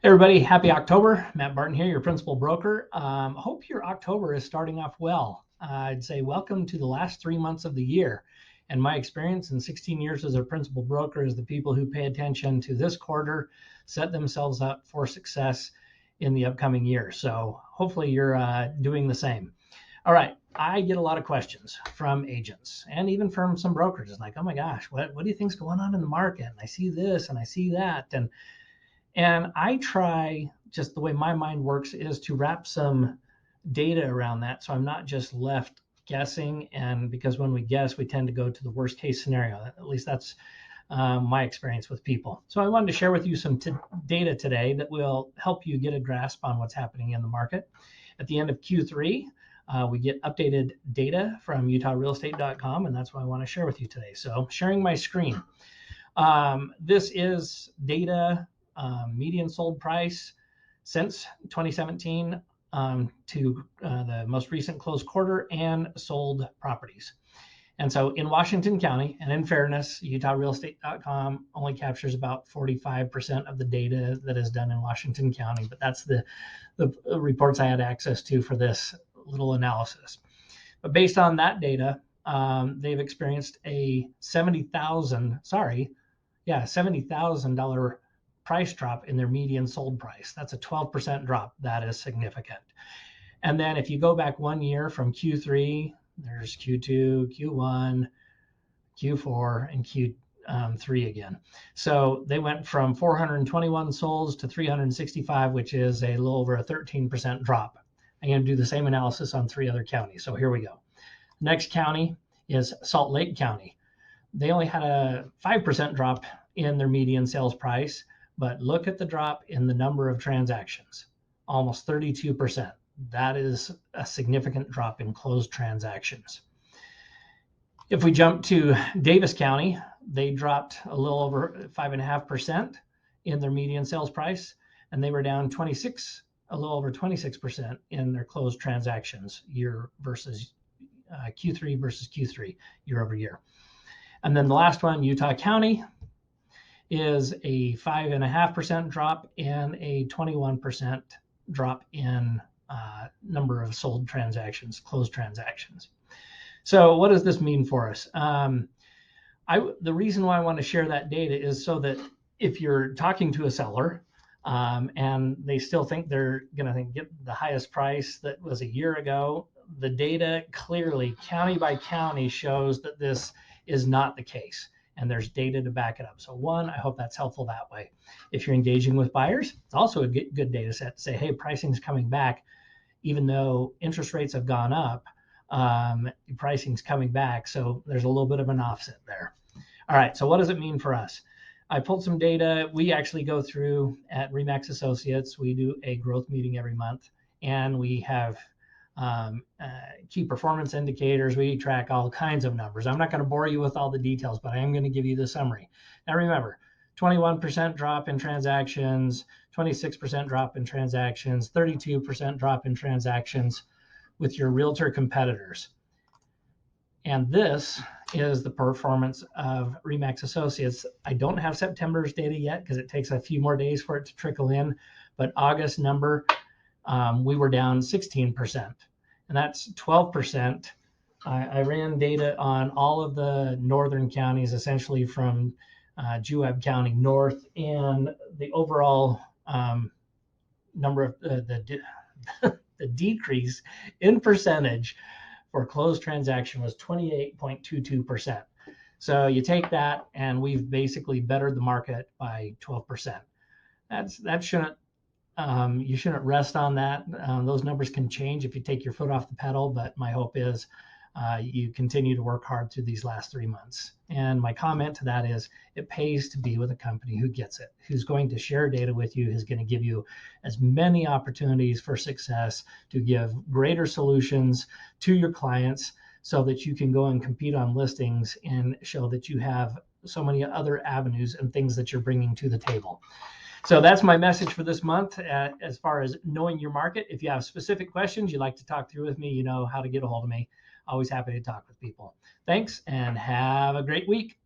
Everybody, happy October. Matt Barton here, your principal broker. Hope your October is starting off well. I'd say welcome to the last 3 months of the year. And my experience in 16 years as a principal broker is the people who pay attention to this quarter set themselves up for success in the upcoming year. So hopefully you're doing the same. All right, I get a lot of questions from agents and even from some brokers. It's like, oh my gosh, what do you think's going on in the market? And I see this and I see that. And I try, just the way my mind works, is to wrap some data around that. So I'm not just left guessing. And because when we guess, we tend to go to the worst case scenario. At least that's my experience with people. So I wanted to share with you some data today that will help you get a grasp on what's happening in the market. At the end of Q3, we get updated data from utahrealestate.com, and that's what I want to share with you today. So sharing my screen. This is data. Median sold price since 2017 to the most recent closed quarter and sold properties. And so in Washington County, and in fairness, utahrealestate.com only captures about 45% of the data that is done in Washington County, but that's the reports I had access to for this little analysis. But based on that data, they've experienced a $70,000 price drop in their median sold price. That's a 12% drop. That is significant. And then if you go back 1 year from Q3, there's Q2, Q1, Q4, and Q3 again. So they went from 421 solds to 365, which is a little over a 13% drop. I'm going to do the same analysis on 3 other counties. So here we go. Next county is Salt Lake County. They only had a 5% drop in their median sales price. But look at the drop in the number of transactions, almost 32%. That is a significant drop in closed transactions. If we jump to Davis County, they dropped a little over 5.5% in their median sales price, and they were down a little over 26% in their closed transactions year versus Q3 versus Q3 year over year. And then the last one, Utah County, is a 5.5% drop and a 21% drop in number of sold transactions, closed transactions. So what does this mean for us? The reason why I want to share that data is so that if you're talking to a seller and they still think they're going to get the highest price that was a year ago, the data clearly, county by county, shows that this is not the case. And there's data to back it up. So one, I hope that's helpful that way. If you're engaging with buyers, it's also a good data set to say, hey, pricing's coming back. Even though interest rates have gone up, pricing's coming back. So there's a little bit of an offset there. All right, so what does it mean for us? I pulled some data. We actually go through at RE/MAX Associates. We do a growth meeting every month, and we have key performance indicators. We track all kinds of numbers. I'm not going to bore you with all the details, but I am going to give you the summary. Now remember, 21% drop in transactions, 26% drop in transactions, 32% drop in transactions with your realtor competitors. And this is the performance of RE/MAX Associates. I don't have September's data yet because it takes a few more days for it to trickle in, but August number, we were down 16%, and that's 12%. I ran data on all of the northern counties, essentially from Juab County north, and the overall number of the decrease in percentage for closed transaction was 28.22%. So you take that, and we've basically bettered the market by 12%. That shouldn't. You shouldn't rest on that. Those numbers can change if you take your foot off the pedal, but my hope is you continue to work hard through these last 3 months. And my comment to that is it pays to be with a company who gets it, who's going to share data with you, who's going to give you as many opportunities for success, to give greater solutions to your clients so that you can go and compete on listings and show that you have so many other avenues and things that you're bringing to the table. So that's my message for this month as far as knowing your market. If you have specific questions you'd like to talk through with me, you know how to get a hold of me. Always happy to talk with people. Thanks, and have a great week.